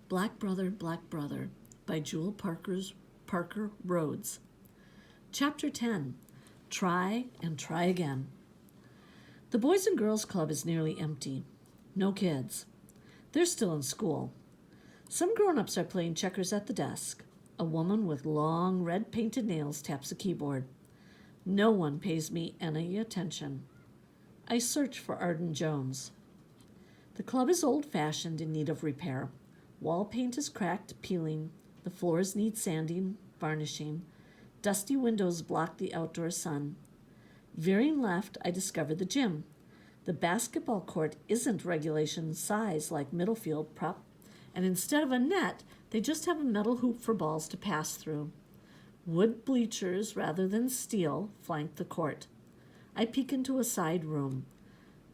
Black Brother by Jewel Parker Rhodes. Chapter 10. Try and Try Again. The Boys and Girls Club is nearly empty. No kids. They're still in school. Some grown-ups are playing checkers at the desk. A woman with long red painted nails taps a keyboard. No one pays me any attention. I search for Arden Jones. The club is old-fashioned, in need of repair. Wall paint is cracked, peeling. The floors need sanding, varnishing. Dusty windows block the outdoor sun. Veering left, I discover the gym. The basketball court isn't regulation size like Middlefield prep, and instead of a net, they just have a metal hoop for balls to pass through. Wood bleachers rather than steel flank the court. I peek into a side room.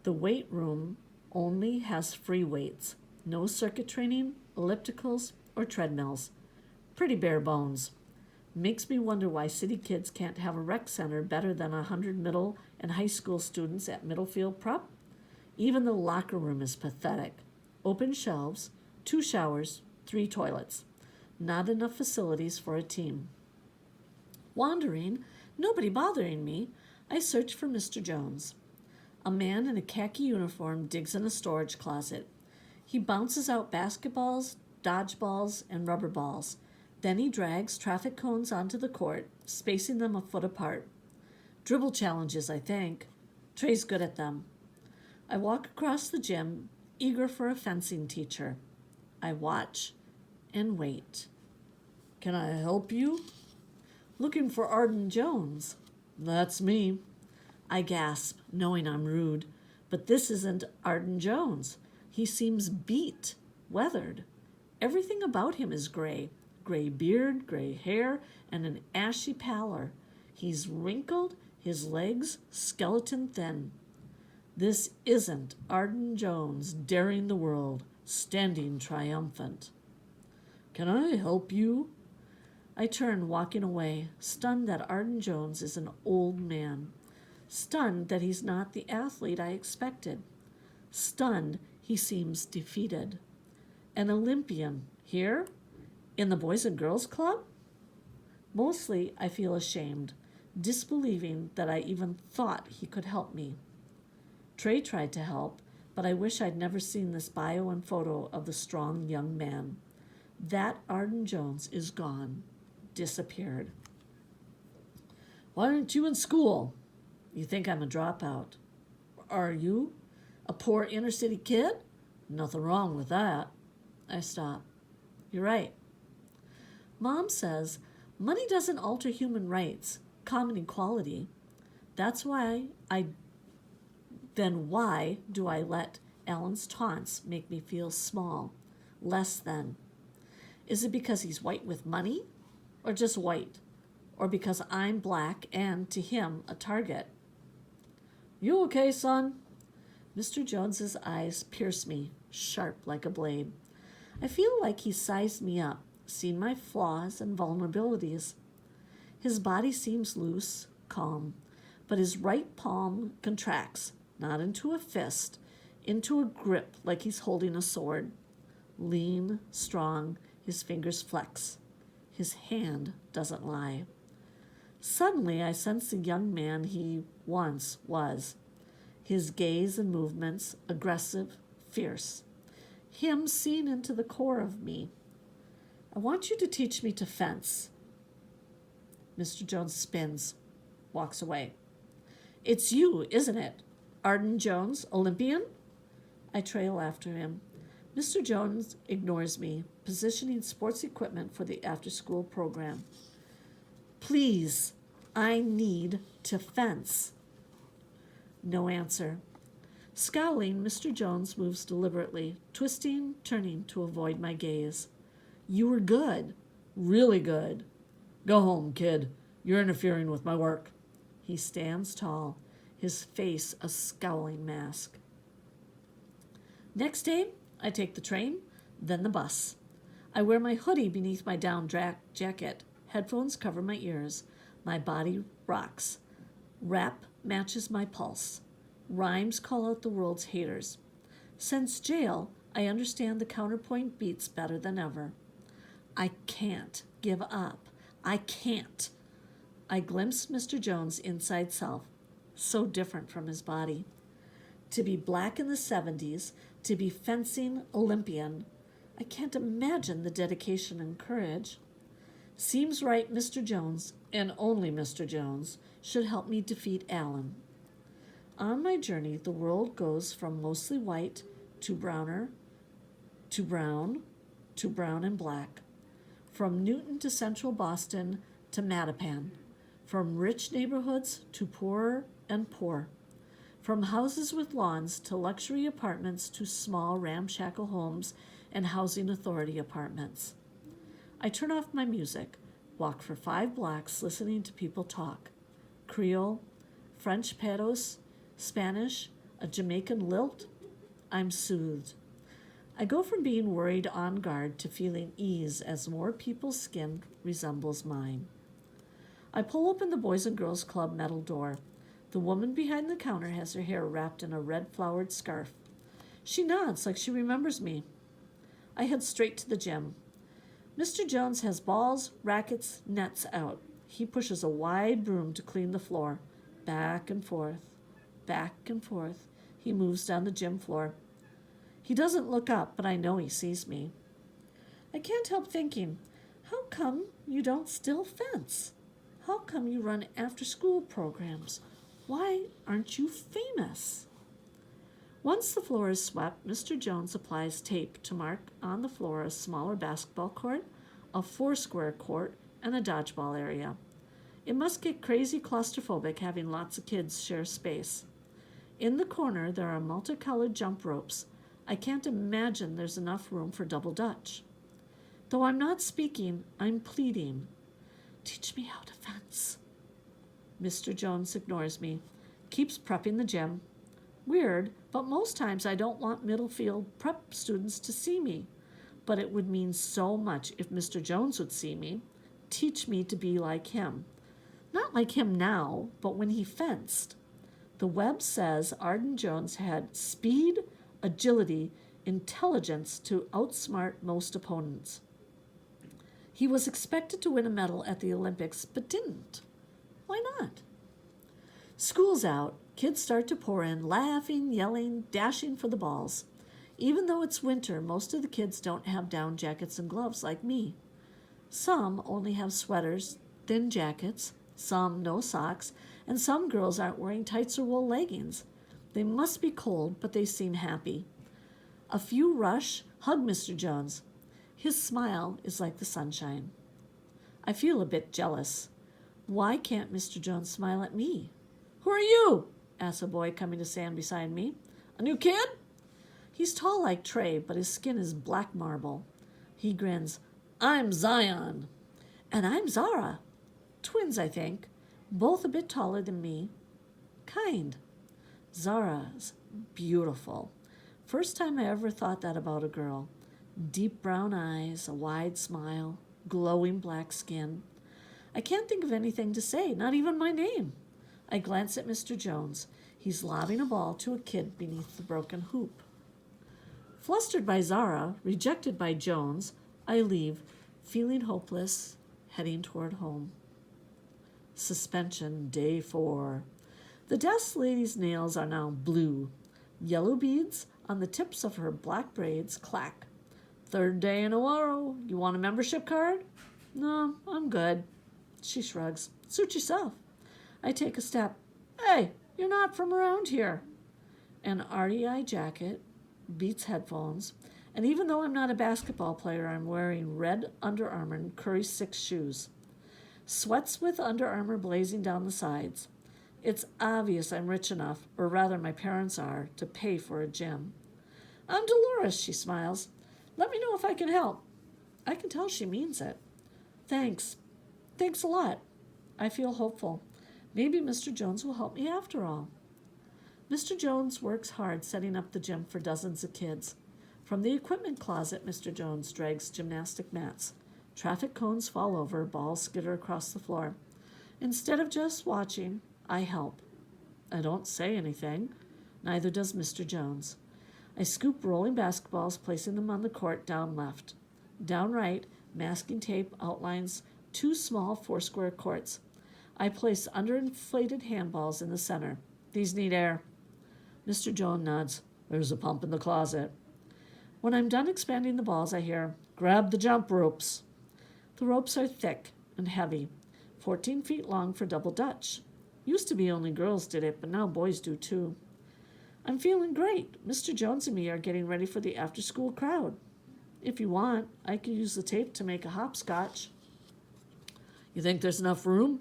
The weight room only has free weights. No circuit training, ellipticals, or treadmills. Pretty bare bones. Makes me wonder why city kids can't have a rec center better than 100 middle and high school students at Middlefield Prep. Even the locker room is pathetic. Open shelves, 2 showers, 3 toilets. Not enough facilities for a team. Wandering, nobody bothering me, I search for Mr. Jones. A man in a khaki uniform digs in a storage closet. He bounces out basketballs, dodgeballs, and rubber balls. Then he drags traffic cones onto the court, spacing them a foot apart. Dribble challenges, I think. Trey's good at them. I walk across the gym, eager for a fencing teacher. I watch and wait. Can I help you? Looking for Arden Jones. That's me. I gasp, knowing I'm rude. But this isn't Arden Jones. He seems beat, weathered. Everything about him is gray. Gray beard, gray hair, and an ashy pallor. He's wrinkled, his legs skeleton thin. This isn't Arden Jones daring the world, standing triumphant. Can I help you? I turn, walking away, stunned that Arden Jones is an old man. Stunned that he's not the athlete I expected. Stunned he seems defeated. An Olympian, here? In the Boys and Girls Club? Mostly I feel ashamed, disbelieving that I even thought he could help me. Trey tried to help, but I wish I'd never seen this bio and photo of the strong young man. That Arden Jones is gone, disappeared. Why aren't you in school? You think I'm a dropout. Are you? A poor inner city kid? Nothing wrong with that. I stop. You're right. Mom says money doesn't alter human rights, common equality. Why do I let Alan's taunts make me feel small, less than? Is it because he's white with money? Or just white? Or because I'm black and, to him, a target? You okay, son? Mr. Jones's eyes pierce me, sharp like a blade. I feel like he's sized me up, seen my flaws and vulnerabilities. His body seems loose, calm, but his right palm contracts, not into a fist, into a grip like he's holding a sword. Lean, strong, his fingers flex. His hand doesn't lie. Suddenly I sense the young man he once was. His gaze and movements, aggressive, fierce. Him seen into the core of me. I want you to teach me to fence. Mr. Jones spins, walks away. It's you, isn't it? Arden Jones, Olympian? I trail after him. Mr. Jones ignores me, positioning sports equipment for the after-school program. Please, I need to fence. No answer. Scowling, Mr. Jones moves deliberately, twisting, turning to avoid my gaze. You were good, really good. Go home, kid. You're interfering with my work. He stands tall, his face a scowling mask. Next day, I take the train, then the bus. I wear my hoodie beneath my down jacket. Headphones cover my ears. My body rocks. Rap matches my pulse. Rhymes call out the world's haters. Since jail, I understand the counterpoint beats better than ever. I can't give up. I can't. I glimpse Mr. Jones' inside self, so different from his body. To be black in the 70s, to be fencing Olympian, I can't imagine the dedication and courage. Seems right Mr. Jones, and only Mr. Jones, should help me defeat Alan. On my journey, the world goes from mostly white to browner, to brown and black. From Newton to central Boston to Mattapan. From rich neighborhoods to poorer and poor. From houses with lawns to luxury apartments to small ramshackle homes and housing authority apartments. I turn off my music, walk for 5 blocks listening to people talk. Creole, French patos, Spanish, a Jamaican lilt. I'm soothed. I go from being worried on guard to feeling ease as more people's skin resembles mine. I pull open the Boys and Girls Club metal door. The woman behind the counter has her hair wrapped in a red flowered scarf. She nods like she remembers me. I head straight to the gym. Mr. Jones has balls, rackets, nets out. He pushes a wide broom to clean the floor. Back and forth, back and forth. He moves down the gym floor. He doesn't look up, but I know he sees me. I can't help thinking, how come you don't still fence? How come you run after-school programs? Why aren't you famous? Once the floor is swept, Mr. Jones applies tape to mark on the floor a smaller basketball court, a 4-square court, and a dodgeball area. It must get crazy claustrophobic having lots of kids share space. In the corner, there are multicolored jump ropes. I can't imagine there's enough room for double dutch. Though I'm not speaking, I'm pleading. Teach me how to fence. Mr. Jones ignores me, keeps prepping the gym. Weird, but most times I don't want middle field prep students to see me. But it would mean so much if Mr. Jones would see me, teach me to be like him. Not like him now, but when he fenced. The web says Arden Jones had speed, agility, intelligence to outsmart most opponents. He was expected to win a medal at the Olympics, but didn't. Why not? School's out. Kids start to pour in, laughing, yelling, dashing for the balls. Even though it's winter, most of the kids don't have down jackets and gloves like me. Some only have sweaters, thin jackets, some no socks, and some girls aren't wearing tights or wool leggings. They must be cold, but they seem happy. A few rush, hug Mr. Jones. His smile is like the sunshine. I feel a bit jealous. Why can't Mr. Jones smile at me? Who are you? Asks a boy coming to stand beside me. A new kid? He's tall like Trey, but his skin is black marble. He grins. I'm Zion. And I'm Zara. Twins, I think. Both a bit taller than me. Kind. Zara's beautiful. First time I ever thought that about a girl. Deep brown eyes, a wide smile, glowing black skin. I can't think of anything to say, not even my name. I glance at Mr. Jones. He's lobbing a ball to a kid beneath the broken hoop. Flustered by Zara, rejected by Jones, I leave, feeling hopeless, heading toward home. Suspension, day 4. The desk lady's nails are now blue. Yellow beads on the tips of her black braids clack. 3rd day in a row. You want a membership card? No, I'm good. She shrugs. Suit yourself. I take a step. Hey, you're not from around here. An REI jacket, Beats headphones, and even though I'm not a basketball player, I'm wearing red Under Armour and Curry 6 shoes. Sweats with Under Armour blazing down the sides. It's obvious I'm rich enough, or rather my parents are, to pay for a gym. I'm Dolores, she smiles. Let me know if I can help. I can tell she means it. Thanks. Thanks a lot. I feel hopeful. Maybe Mr. Jones will help me after all. Mr. Jones works hard setting up the gym for dozens of kids. From the equipment closet, Mr. Jones drags gymnastic mats. Traffic cones fall over, balls skitter across the floor. Instead of just watching, I help. I don't say anything. Neither does Mr. Jones. I scoop rolling basketballs, placing them on the court down left. Down right, masking tape outlines 2 small 4-square courts. I place underinflated handballs in the center. These need air. Mr. Jones nods. There's a pump in the closet. When I'm done expanding the balls, I hear, grab the jump ropes. The ropes are thick and heavy, 14 feet long for double dutch. Used to be only girls did it, but now boys do too. I'm feeling great. Mr. Jones and me are getting ready for the after-school crowd. If you want, I could use the tape to make a hopscotch. You think there's enough room?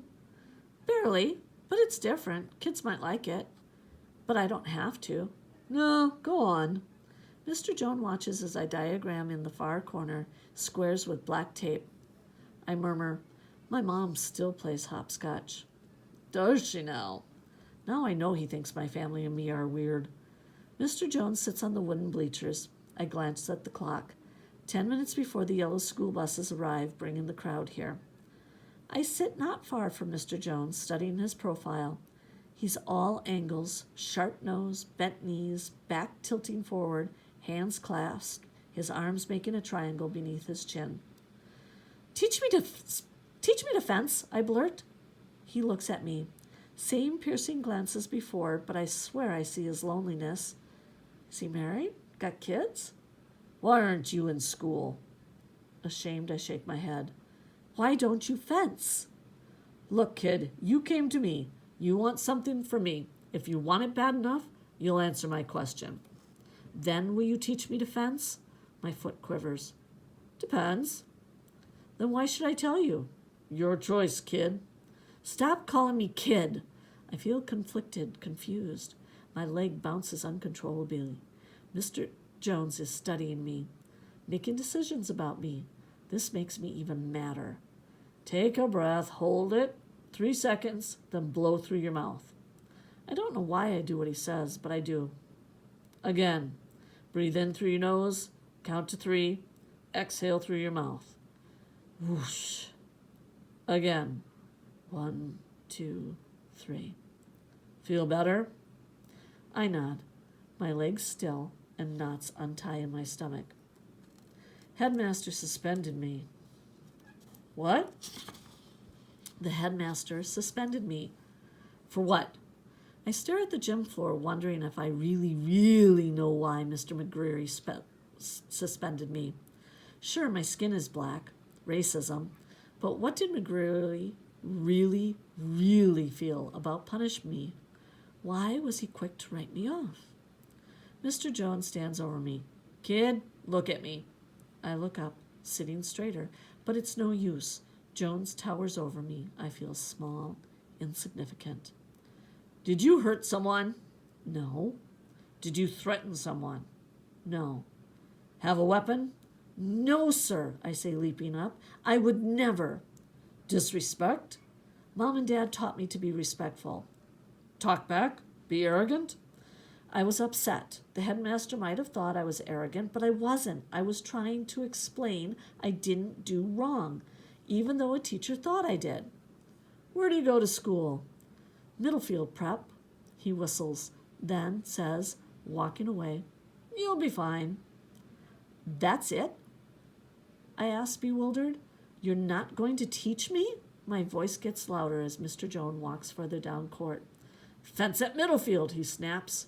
Barely, but it's different. Kids might like it. But I don't have to. No, go on. Mr. Jones watches as I diagram in the far corner squares with black tape. I murmur, my mom still plays hopscotch. Does she now? Now I know he thinks my family and me are weird. Mr. Jones sits on the wooden bleachers. I glance at the clock. 10 minutes before the yellow school buses arrive, bringing the crowd here. I sit not far from Mr. Jones, studying his profile. He's all angles, sharp nose, bent knees, back tilting forward, hands clasped, his arms making a triangle beneath his chin. Teach me to fence, I blurt. He looks at me. Same piercing glance as before, but I swear I see his loneliness. Is he married? Got kids? Why aren't you in school? Ashamed, I shake my head. Why don't you fence? Look, kid, you came to me. You want something from me. If you want it bad enough, you'll answer my question. Then will you teach me to fence? My foot quivers. Depends. Then why should I tell you? Your choice, kid. Stop calling me kid. I feel conflicted, confused. My leg bounces uncontrollably. Mr. Jones is studying me, making decisions about me. This makes me even madder. Take a breath, hold it, 3 seconds, then blow through your mouth. I don't know why I do what he says, but I do. Again, breathe in through your nose, count to 3, exhale through your mouth. Whoosh. Again. 1, 2, 3. Feel better? I nod. My legs still and knots untie in my stomach. Headmaster suspended me. What? The headmaster suspended me. For what? I stare at the gym floor, wondering if I really know why Mr. McGreary suspended me. Sure, my skin is black, racism, but what did McGreary really feel about punishing me? Why was he quick to write me off? Mr. Jones stands over me. Kid, look at me. I look up, sitting straighter, but it's no use. Jones towers over me. I feel small, insignificant. Did you hurt someone? No. Did you threaten someone? No. Have a weapon? No, sir, I say, leaping up. I would never. Disrespect? Mom and Dad taught me to be respectful. Talk back? Be arrogant? I was upset. The headmaster might have thought I was arrogant, but I wasn't. I was trying to explain I didn't do wrong, even though a teacher thought I did. Where do you go to school? Middlefield Prep. He whistles, then says, walking away, You'll be fine. That's it? I ask, bewildered. You're not going to teach me? My voice gets louder as Mr. Jones walks further down court. Fence at Middlefield, he snaps.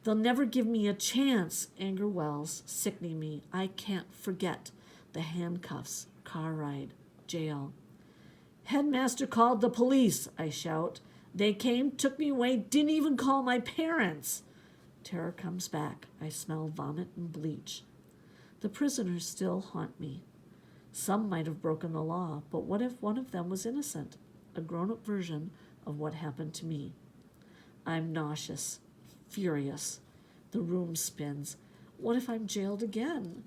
They'll never give me a chance, anger wells, sickening me. I can't forget the handcuffs, car ride, jail. Headmaster called the police, I shout. They came, took me away, didn't even call my parents. Terror comes back. I smell vomit and bleach. The prisoners still haunt me. Some might have broken the law, but what if one of them was innocent? A grown-up version of what happened to me. I'm nauseous, furious. The room spins. What if I'm jailed again?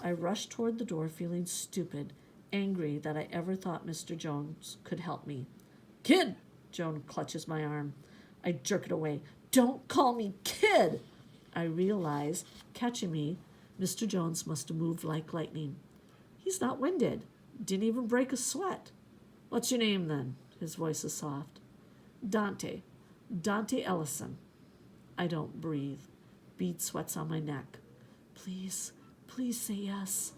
I rush toward the door, feeling stupid, angry that I ever thought Mr. Jones could help me. Kid! Joan clutches my arm. I jerk it away. Don't call me kid! I realize, catching me, Mr. Jones must have moved like lightning. He's not winded. Didn't even break a sweat. What's your name, then? His voice is soft. Dante. Dante Ellison. I don't breathe. Bead sweats on my neck. Please, please say yes.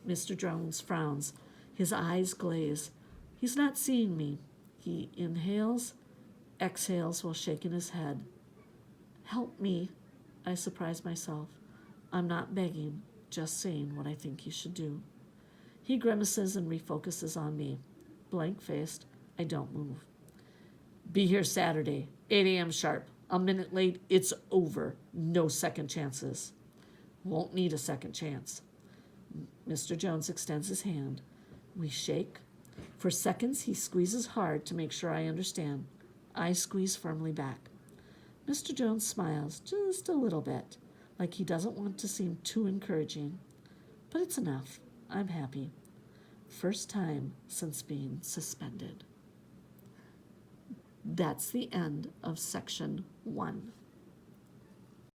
Mr. Jones frowns. His eyes glaze. He's not seeing me. He inhales, exhales while shaking his head. Help me, I surprise myself. I'm not begging, just saying what I think you should do. He grimaces and refocuses on me. Blank-faced, I don't move. Be here Saturday, 8 a.m. sharp. A minute late, it's over. No second chances. Won't need a second chance. Mr. Jones extends his hand. We shake. For seconds, he squeezes hard to make sure I understand. I squeeze firmly back. Mr. Jones smiles just a little bit, like he doesn't want to seem too encouraging. But it's enough. I'm happy. First time since being suspended. That's the end of section 1.